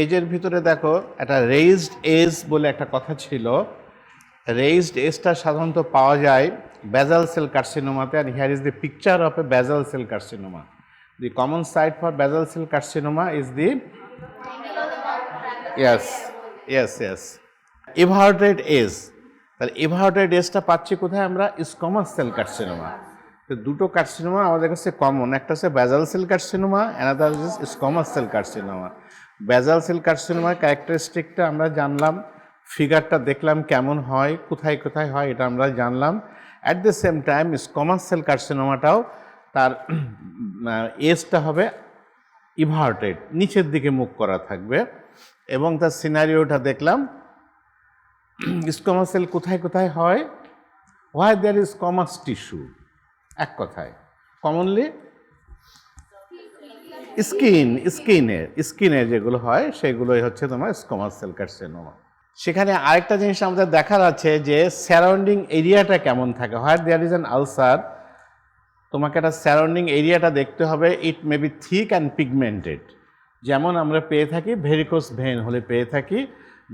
এজের ভিতরে দেখো একটা রেইজড এজ বলে একটা কথা ছিল। রেইজড এজটা সাধারণত পাওয়া যায় basal cell carcinoma and here is the picture of a basal cell carcinoma. The common site for basal cell carcinoma is the yes everharded age. তাহলে everharded এজটা পাচ্ছি কোথায় আমরা? Squamous cell carcinoma. তো দুটো কার্সিনোমা আমাদের কাছে কমন, একটা হচ্ছে basal cell carcinoma, another is squamous cell carcinoma. basal cell carcinoma ক্যারেক্টারিস্টিকটা আমরা জানলাম, ফিগারটা দেখলাম কেমন হয়, কোথায় কোথায় হয় এটা আমরা জানলাম। At the same time squamous cell কার্সিনোমাটাও তার এজটা হবে ইভার্টেড, নিচের দিকে মুখ করা থাকবে, এবং তার সিনারিওটা দেখলাম। স্কোমাস সেল কোথায় কোথায় হয়? হোয়ার দেয়ার ইজ স্কোমাস টিস্যু, এক কথায় কমনলি স্কিনের যেগুলো হয় সেগুলোই হচ্ছে তোমার স্কোমাস সেল কার্সিনোমা। সেখানে আরেকটা জিনিস আমাদের দেখার আছে যে সারাউন্ডিং এরিয়াটা কেমন থাকে। Where there is an ulcer, তোমাকে একটা সারাউন্ডিং এরিয়াটা দেখতে হবে। It may be thick and pigmented, যেমন আমরা পেয়ে থাকি ভেরিকোস ভেন হলে পেয়ে থাকি,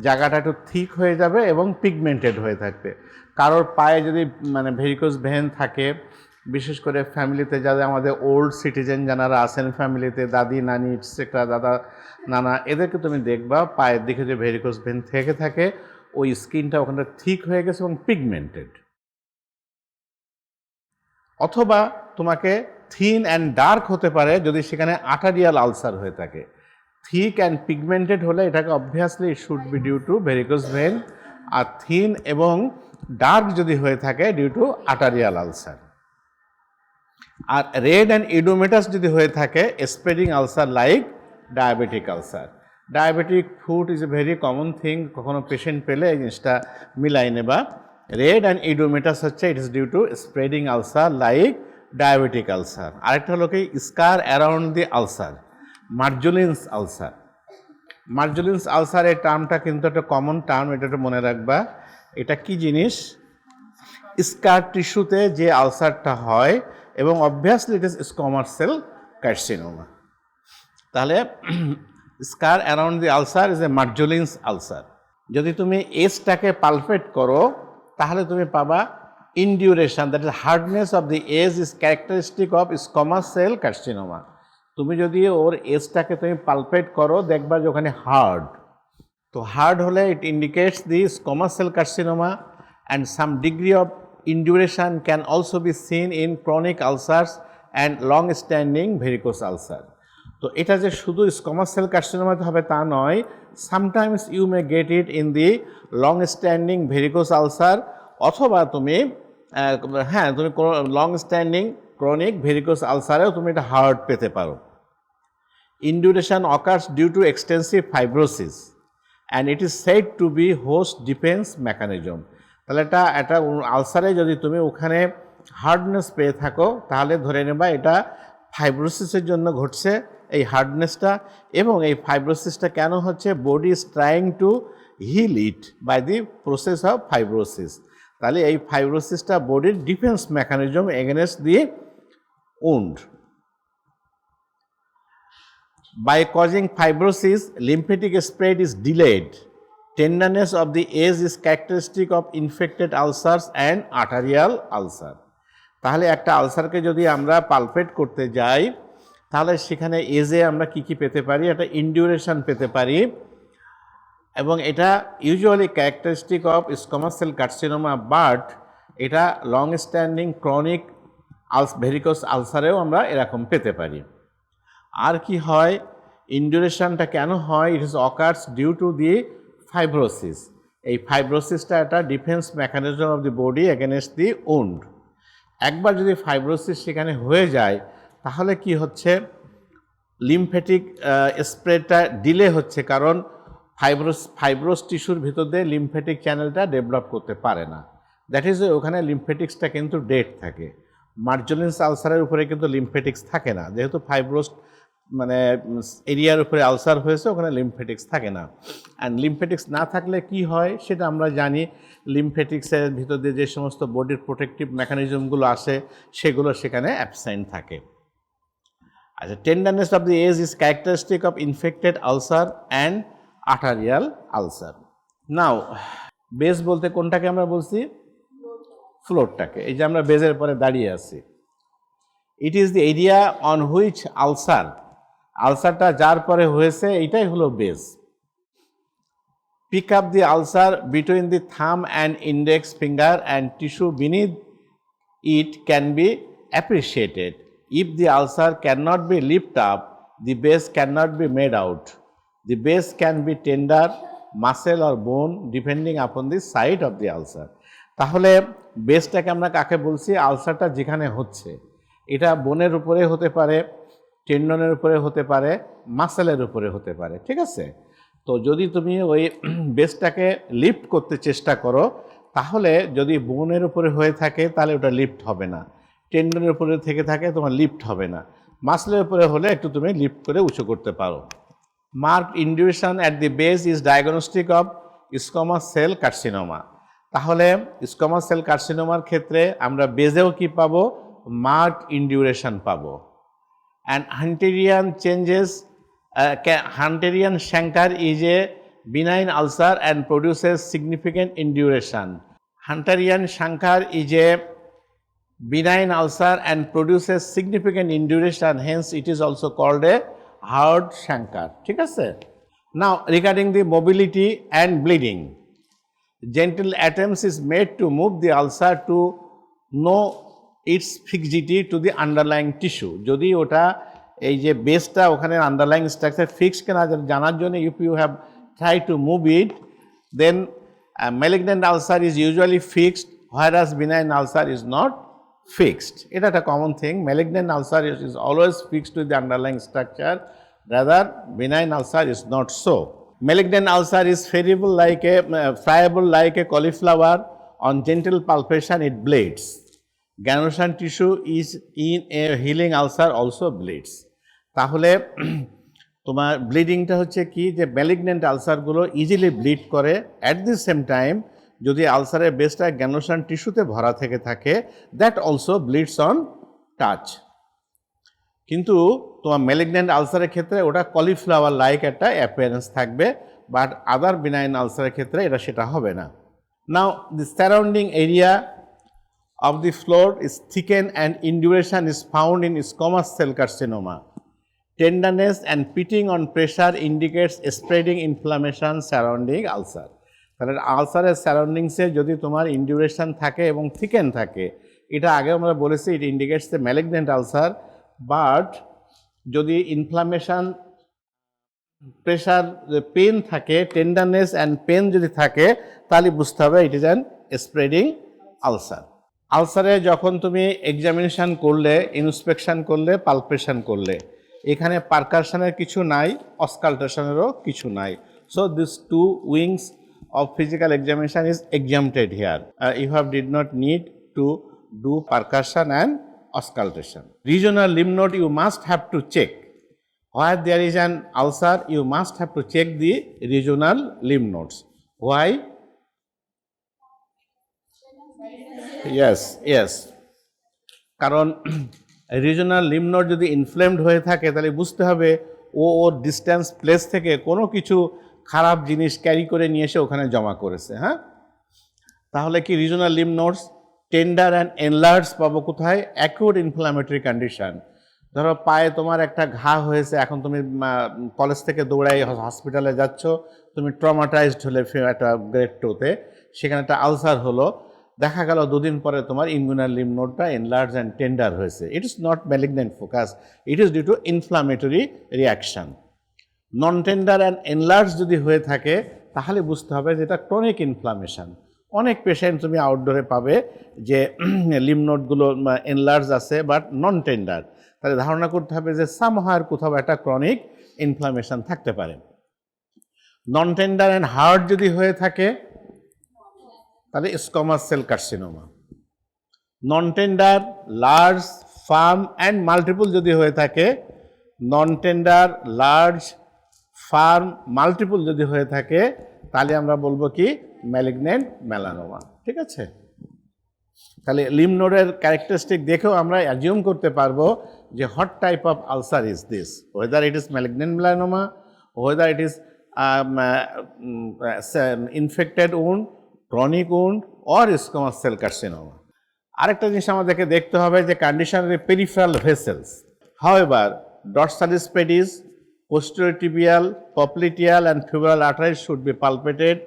জায়গাটা একটু থিক হয়ে যাবে এবং পিগমেন্টেড হয়ে থাকবে। কারোর পায়ে যদি মানে ভেরিকোস ভেন থাকে, বিশেষ করে ফ্যামিলিতে যাদের আমাদের ওল্ড সিটিজেন যারা আছেন ফ্যামিলিতে, দাদি নানি এটসেট্রা, দাদা নানা, এদেরকে তুমি দেখবা পায়ের দিকে যে ভেরিকোস ভেন থেকে থাকে, ওই স্কিনটা ওখানে থিক হয়ে গেছে এবং পিগমেন্টেড। অথবা তোমাকে থিন অ্যান্ড ডার্ক হতে পারে যদি সেখানে আর্টারিয়াল আলসার হয়ে থাকে। থিক অ্যান্ড পিগমেন্টেড হলে এটাকে obviously it should be due to varicose vein, আর থিন এবং ডার্ক যদি হয়ে থাকে ডিউ টু আর্টারিয়াল আলসার। আর রেড অ্যান্ড ইডোমেটাস যদি হয়ে থাকে spreading ulcer like diabetic ulcer. Diabetic foot is a very common thing, কখনো পেশেন্ট পেলে এই জিনিসটা মিলাই নেবা। রেড অ্যান্ড ইডোমেটাস হচ্ছে it is due to spreading ulcer like diabetic ulcer. আরেকটা হলো কি scar around the ulcer, মার্জুলিনস ulcer. মার্জুলিনস ulcer এই টার্মটা কিন্তু একটা কমন টার্ম, এটা একটু মনে রাখবা। এটা কি জিনিস? স্কার টিস্যুতে যে আলসারটা হয়, এবং obviously it is squamous cell carcinoma. তাহলে scar around the ulcer is a Marjolin's ulcer. যদি তুমি এজটাকে পালপেট করো তাহলে তুমি পাবা induration, that is hardness of the edge is characteristic of squamous cell carcinoma. তুমি যদি ওর এজটাকে তুমি পালপেট করো দেখবা যে ওখানে হার্ড, তো হার্ড হলে ইট indicates the squamous cell carcinoma, and some degree of induration can also be seen in chronic ulcers and long standing varicose ulcer. তো এটা যে শুধু স্কোমাস সেল কার্সিনোমাতে হবে তা নয়, sometimes you may get it in the long standing varicose ulcer, অথবা তুমি তুমি লং স্ট্যান্ডিং ক্রনিক ভেরিকোস আলসারেও তুমি এটা হার্ড পেতে পারো। Induration occurs due to extensive fibrosis and it is said to be host defense mechanism. তাহলে এটা আলসারে যদি তুমি ওখানে হার্ডনেস পেয়ে থাকো তাহলে ধরে নেবা এটা ফাইব্রোসিসের জন্য ঘটছে এই হার্ডনেসটা, এবং এই ফাইব্রোসিসটা কেন হচ্ছে? Body is trying to heal it by the process of fibrosis. তাহলে এই ফাইব্রোসিসটা বডির defence mechanism against the wound. By causing fibrosis, lymphatic spread is delayed. Tenderness of the edge is characteristic of infected ulcers and arterial ulcer. তাহলে একটা আলসারকে যদি আমরা pulpit করতে যাই তাহলে সেখানে এজে আমরা কি পেতে পারি? একটা ইনডিউরেশন পেতে পারি, এবং এটা usually characteristic of squamous cell carcinoma, but এটা লং স্ট্যান্ডিং ক্রনিক ভেরিকোস আলসারেও আমরা এরকম পেতে পারি। আর কি হয়? ইনডিউরেশনটা কেন হয়? It is occurs due to the fibrosis. এই ফাইব্রোসিসটা একটা defence mechanism of the body against the wound. একবার যদি ফাইব্রোসিস সেখানে হয়ে যায় তাহলে কি হচ্ছে? লিমফ্যাটিক স্প্রেডটা ডিলে হচ্ছে, কারণ ফাইব্রোস টিস্যুর ভিতর দিয়ে লিমফ্যাটিক চ্যানেলটা ডেভেলপ করতে পারে না। দ্যাট ইজ ওখানে লিমফ্যাটিক্সটা কিন্তু ডেড থাকে। মার্জুলিনস আলসারের উপরে কিন্তু লিমফ্যাটিক্স থাকে না, যেহেতু ফাইব্রোস মানে এরিয়ার উপরে আলসার হয়েছে, ওখানে লিমফ্যাটিক্স থাকে না। অ্যান্ড লিমফ্যাটিক্স না থাকলে কি হয় সেটা আমরা জানি। লিমফ্যাটিক্সের ভিতর দিয়ে যে সমস্ত বডির প্রোটেক্টিভ মেকানিজমগুলো আসে সেগুলো সেখানে অ্যাবসেন্ট থাকে। আচ্ছা, tenderness of the edge is characteristic of infected ulcer and arterial ulcer. Now base বলতে কোনটাকে আমরা বলছি? ফ্লোরটাকে। এই যে আমরা বেজের পরে দাঁড়িয়ে আছি, it is the area on which ulcer, আলসারটা যার পরে হয়েছে এইটাই হলো base. Pick up the ulcer between the thumb and index finger and tissue beneath it can be appreciated. If the ulcer cannot be lifted up, the base cannot be made out. The base can be tender, muscle or bone depending upon the site of the ulcer. তাহলে বেসটাকে আমরা কাকে বলছি? আলসারটা যেখানে হচ্ছে, এটা বোনের উপরে হতে পারে, টেন্ডনের উপরে হতে পারে, মাসেলের উপরে হতে পারে, ঠিক আছে? তো যদি তুমি ওই বেসটাকে লিফট করতে চেষ্টা করো, তাহলে যদি বোনের উপরে হয়ে থাকে তাহলে ওটা লিফট হবে না, টেন্ডনের উপরে থেকে থাকে তোমার লিফট হবে না, মাসলের উপরে হলে একটু তুমি লিফট করে উঁচু করতে পারো। Marked induration at the base is diagnostic of squamous cell carcinoma. তাহলে স্কোমাস সেল কার্সিনোমার ক্ষেত্রে আমরা বেজেও কি পাবো? মার্কড ইনডিউরেশন পাবো। And Hunterian changes, Hunterian chancre is a benign ulcer and produces significant induration. Hunterian chancre is a benign ulcer and produces significant induration, hence it is also called a hard chancre. ঠিক আছে? Now regarding the mobility and bleeding, gentle attempts is made to move the ulcer to know its fixity to the underlying tissue. যদি ওটা এই যে বেসটা ওখানে underlying structure fix কিনা জানার জন্য if you have try to move it, then a malignant ulcer is usually fixed, whereas benign ulcer is not fixed. It is a common thing. Malignant ulcer is always fixed with the underlying structure, rather benign ulcer is not so. Malignant ulcer is friable like a cauliflower. On gentle palpation it bleeds. Granulation tissue is in a healing ulcer also bleeds. তাহলে তোমার ব্লিডিংটা হচ্ছে কি, যে malignant আলসারগুলো easily bleed করে। At the same time যদি আলসারের বেসটা গ্যানুলেশন টিস্যুতে ভরা থেকে থাকে, that also bleeds on touch. কিন্তু তোমার ম্যালিগন্যান্ট আলসারের ক্ষেত্রে ওটা কলিফ্লাওয়ার লাইক একটা অ্যাপিয়ারেন্স থাকবে, বাট আদার বিনাইন আলসারের ক্ষেত্রে এটা সেটা হবে না। Now the surrounding area of the floor is thicken and induration is found in squamous cell carcinoma. Tenderness and pitting on pressure indicates spreading inflammation surrounding ulcer. তাহলে আলসারের সারাউন্ডিংসে যদি তোমার ইন্ডিউরেশন থাকে এবং থিকেন থাকে, এটা আগে আমরা বলেছি it indicates the malignant ulcer, but যদি ইনফ্লামেশন, প্রেশার, পেন থাকে, টেন্ডারনেস অ্যান্ড পেন যদি থাকে, তাহলে বুঝতে হবে it is an spreading ulcer. আলসারে যখন তুমি এক্সামিনেশন করলে, ইন্সপেকশন করলে, পালপেশন করলে, এখানে পারকাশনের কিছু নাই, অসকালটেশনেরও কিছু নাই। So this two wings of physical examination is exempted here. You have did not need to do percussion and auscultation. Regional lymph node you must have to check. Where there is an ulcer, you must have to check the regional lymph nodes. Why? Yes. কারণ regional lymph node যদি inflamed হয়ে থাকে, তাহলে বুঝতে হবে ওর distance place থেকে কোনো কিছু খারাপ জিনিস ক্যারি করে নিয়ে এসে ওখানে জমা করেছে। হ্যাঁ, তাহলে কি regional lymph nodes tender and enlarge পাবো কোথায়? Acute inflammatory condition. ধরো পায়ে তোমার একটা ঘা হয়েছে, এখন তুমি কলেজ থেকে দৌড়াই হসপিটালে যাচ্ছ, তুমি ট্রমাটাইজড হলে একটা গ্রেড 2-তে, সেখানে একটা আলসার হলো, দেখা গেল দুদিন পরে তোমার ইনগুইনাল লিম্ফ নোডটা এনলার্জ অ্যান্ড টেন্ডার হয়েছে। It is not malignant focus, it is due to inflammatory reaction. Non tender and enlarge যদি হয়ে থাকে, তাহলে বুঝতে হবে যে এটা ক্রনিক ইনফ্লামেশন। অনেক পেশেন্ট তুমি আউটডোরে পাবে যে লিম্ফ নোডগুলো এনলার্জ আছে বাট নন টেন্ডার, তাহলে ধারণা করতে হবে যে সামহার কোথাও একটা ক্রনিক ইনফ্লামেশন থাকতে পারে। নন টেন্ডার অ্যান্ড হার্ড যদি হয়ে থাকে, তাহলে squamous cell carcinoma. Non tender, large, farm and multiple যদি হয়ে থাকে, নন টেন্ডার, লার্জ, ফার্ম, মাল্টিপল যদি হয়ে থাকে, তাহলে আমরা বলবো কি ম্যালিগন্যান্ট মেলানোমা। ঠিক আছে। তাহলে লিম্ফ নোডের ক্যারেক্টারিস্টিক দেখেও আমরা অ্যাজিউম করতে পারবো যে what type of ulcer is this, whether it is malignant melanoma, whether it is infected wound, chronic wound or squamous cell carcinoma. আরেকটা জিনিস আমাদেরকে দেখতে হবে যে condition of peripheral vessels. However dorsalis pedis, posterior tibial, popliteal and femoral arteries should be palpated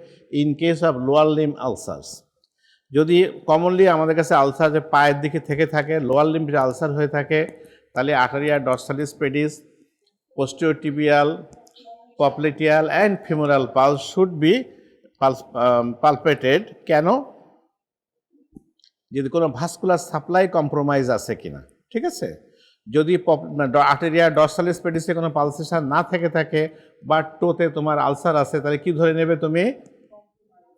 in case of lower limb ulcers. যদি commonly আমাদের কাছে ulcer যে পায়ের দিকে থেকে থাকে, লোয়ার লিম্বে আলসার হয়ে থাকে, তাহলে আর্টারিয়া ডরসালিস pedis, posterior tibial, popliteal and femoral pulse should be palpated। কেন? যদি কোনো ভাস্কুলার সাপ্লাই কম্প্রোমাইজ আছে কিনা, ঠিক আছে। যদি আর্টেরিয়া ডরসালিস পেডিসে কোনো পালসেশন না থেকে থাকে বা টোতে তোমার আলসার আছে, তাহলে কি ধরে নেবে তুমি?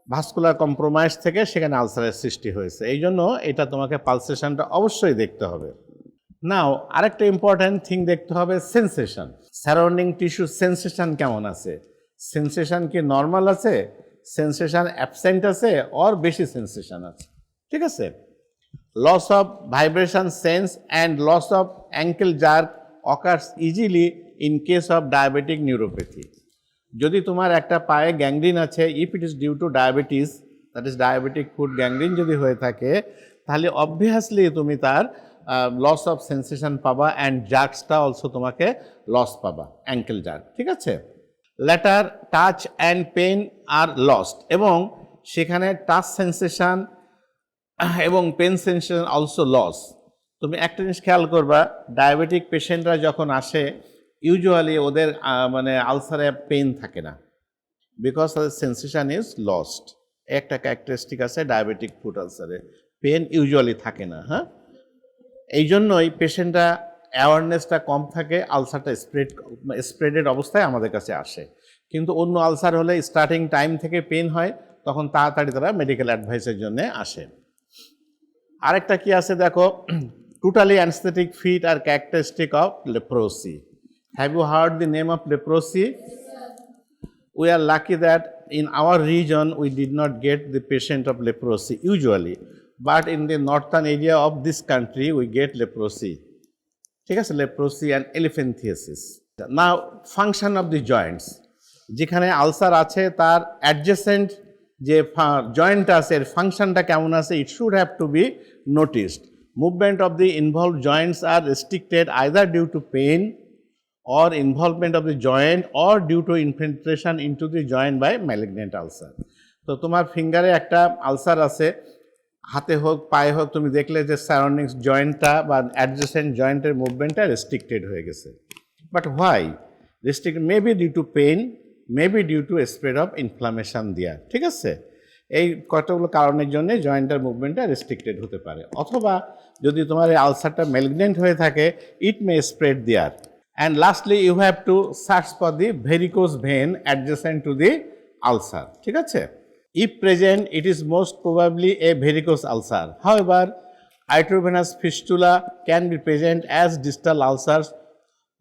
ভাস্কুলার কম্প্রোমাইজ থেকে সেখানে আলসারের সৃষ্টি হয়েছে। এই জন্য এটা তোমাকে পালসেশনটা অবশ্যই দেখতে হবে। নাও আরেকটা ইম্পর্ট্যান্ট থিং দেখতে হবে, সেন্সেশন। সারাউন্ডিং টিস্যু সেন্সেশন কেমন আছে? সেন্সেশন কি নর্মাল আছে, সেন্সেশন অ্যাবসেন্ট আছে, অর বেশি সেন্সেশন আছে, ঠিক আছে। Loss of vibration sense and loss of ankle jerk occurs easily in case of diabetic neuropathy. যদি তোমার একটা পায়ে গ্যাংগ্রিন আছে, if it is due to diabetes, that is diabetic foot gangrene যদি হয়ে থাকে, তাহলে অবভিয়াসলি তুমি তার লস অফ সেন্সেশন পাবা অ্যান্ড জার্কসটা অলসো তোমাকে লস পাবা, অ্যাঙ্কেল জার্ক, ঠিক আছে। লেটার টাচ অ্যান্ড পেন আর লস্ট, এবং সেখানে টাচ সেন্সেশন এবং পেন সেন্সেশন অলসো লস। তুমি একটা জিনিস খেয়াল করবা, ডায়াবেটিক পেশেন্টরা যখন আসে ইউজুয়ালি ওদের মানে আলসারে পেন থাকে না, বিকজ সেন্সেশন ইজ লস্ট। একটা ক্যারেক্টারিস্টিক আছে ডায়াবেটিক ফুট আলসারে, পেন ইউজুয়ালি থাকে না। হ্যাঁ, এই জন্যই পেশেন্টরা অ্যাওয়ারনেসটা কম থাকে, আলসারটা স্প্রেডেড অবস্থায় আমাদের কাছে আসে। কিন্তু অন্য আলসার হলে স্টার্টিং টাইম থেকে পেন হয়, তখন তাড়াতাড়ি তারা মেডিকেল অ্যাডভাইসের জন্য আসে। আরেকটা কি আছে দেখো, টোটালি অ্যানস্থেটিক ফিট আর characteristic of leprosy. Have you heard the name of leprosy? We are lucky that in our region we did not get the patient of leprosy usually, but in the northern area of this country we get leprosy. ঠিক আছে, leprosy and elephantiasis. Now function of the joints, যেখানে ulcer আছে তার adjacent যে joint আছে এর ফাংশনটা কেমন আছে, it should have to be noticed. Movement of the involved joints are restricted either due to pain or involvement of the joint or due to infiltration into the joint by malignant ulcer. তো তোমার ফিঙ্গারে একটা ulcer আছে, হাতে হোক পায়ে হোক, তুমি দেখলে যে সারাউন্ডিংস জয়েন্টটা বা অ্যাডজেসেন্ট জয়েন্টের মুভমেন্টটা রেস্ট্রিক্টেড হয়ে গেছে। But why restricted? Maybe due to pain, maybe due to spread of inflammation there, ঠিক আছে। এই কতগুলো কারণের জন্য জয়েন্টের মুভমেন্টটা রেস্ট্রিক্টেড হতে পারে। অথবা যদি তোমার এই আলসারটা ম্যালিগন্যান্ট হয়ে থাকে, it may spread there. And lastly, you have to search for the varicose vein adjacent to the ulcer. ঠিক আছে? If present, it is most probably a varicose ulcer. However, arteriovenous fistula can be present as distal ulcers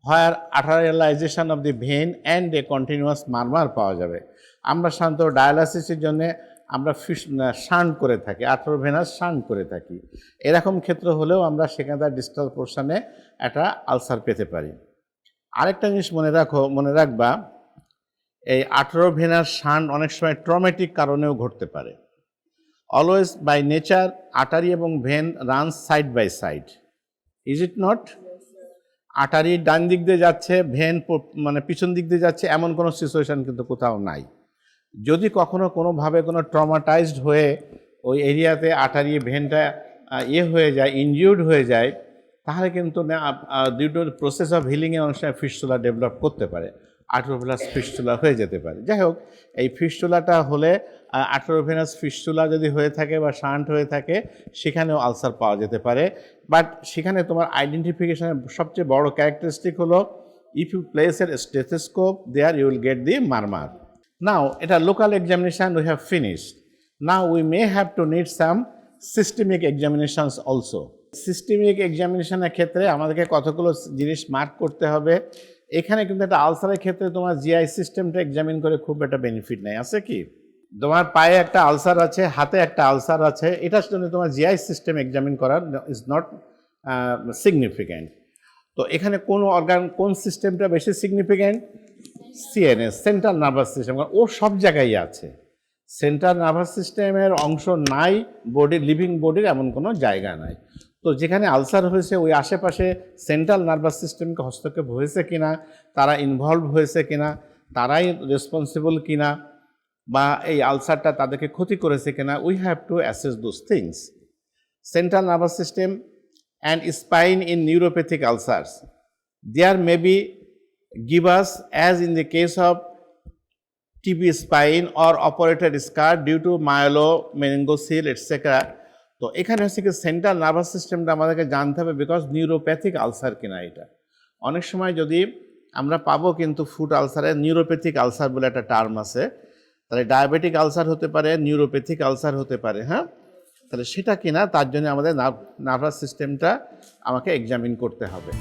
where arterialization of the vein and a continuous murmur পাওয়া যাবে। আমরা সাধারণত ডায়ালাইসিসের জন্য আমরা shunt করে থাকি, আর্টেরিওভেনাস শান্ট করে থাকি। এরকম ক্ষেত্র হলেও আমরা সেখানে তার ডিস্টাল পোর্শনে একটা আলসার পেতে পারি। আরেকটা জিনিস মনে রাখবা, এই আর্টেরিওভেনাস শান্ট অনেক সময় ট্রমেটিক কারণেও ঘটতে পারে। অলওয়েজ বাই নেচার আর্টারি এবং vein runs side by side, is it not? Artery ডান দিক দিয়ে যাচ্ছে, ভেন মানে পিছন দিক দিয়ে যাচ্ছে, এমন কোনো সিচুয়েশন কিন্তু কোথাও নাই। যদি কখনো কোনোভাবে কোনো ট্রমাটাইজড হয়ে ওই এরিয়াতে আর্টারি ভেনটা হয়ে যায়, ইনজিউর্ড হয়ে যায়, তাহলে কিন্তু ডিউ টু প্রসেস অফ হিলিংয়ে অনেক সময় ফিস্টুলা ডেভেলপ করতে পারে, আর্টেরিওভেনাস ফিস্টুলা হয়ে যেতে পারে। যাই হোক, এই ফিস্টুলাটা হলে আর্টেরিওভেনাস ফিস্টুলা যদি হয়ে থাকে বা শান্ট হয়ে থাকে, সেখানেও আলসার পাওয়া যেতে পারে। বাট সেখানে তোমার আইডেন্টিফিকেশনের সবচেয়ে বড় ক্যারেক্টারিস্টিক হলো, if you place your stethoscope there you will get the murmur. Now এটা local examination we have finished. Now we may have to need some systemic examinations also. Systemic এক্সামিনেশনের ক্ষেত্রে আমাদেরকে কতগুলো জিনিস মার্ক করতে হবে। এখানে কিন্তু একটা আলসারের ক্ষেত্রে তোমার জিআই সিস্টেমটা এক্সামিন করে খুব একটা বেনিফিট নেই, আছে কি? তোমার পায়ে একটা আলসার আছে, হাতে একটা আলসার আছে, এটার জন্য তোমার জিআই সিস্টেম এক্সামিন করা ইজ নট সিগনিফিক্যান্ট। তো এখানে কোন অর্গান, কোন সিস্টেমটা বেশি significant? CNS, central nervous system. ও সব জায়গায় আছে। সেন্ট্রাল নার্ভাস সিস্টেমের অংশ নাই বডির, লিভিং বডির এমন কোনো জায়গা নাই। তো যেখানে আলসার হয়েছে ওই আশেপাশে সেন্ট্রাল নার্ভাস সিস্টেমকে হস্তক্ষেপ হয়েছে কিনা, তারা ইনভলভ হয়েছে কিনা, তারাই রেসপন্সিবল কিনা, বা এই আলসারটা তাদেরকে ক্ষতি করেছে কিনা, we have to assess those things. Central nervous system and spine in neuropathic ulcers, there may be give us, as in the case of TB spine or operated scar due to myelomeningocele etc. তো এখানে হচ্ছে কি central nervous সিস্টেমটা আমাদেরকে জানতে হবে, because neuropathic ulcer কিনা এটা। অনেক সময় যদি আমরা পাবো কিন্তু ফুড আলসারে নিউরোপ্যাথিক আলসার বলে একটা টার্ম আছে, তাহলে ডায়াবেটিক আলসার হতে পারে, নিউরোপ্যাথিক আলসার হতে পারে, হ্যাঁ। তাহলে সেটা কিনা তার জন্য আমাদের নার্ভাস সিস্টেমটা আমাকে এক্সামিন করতে হবে।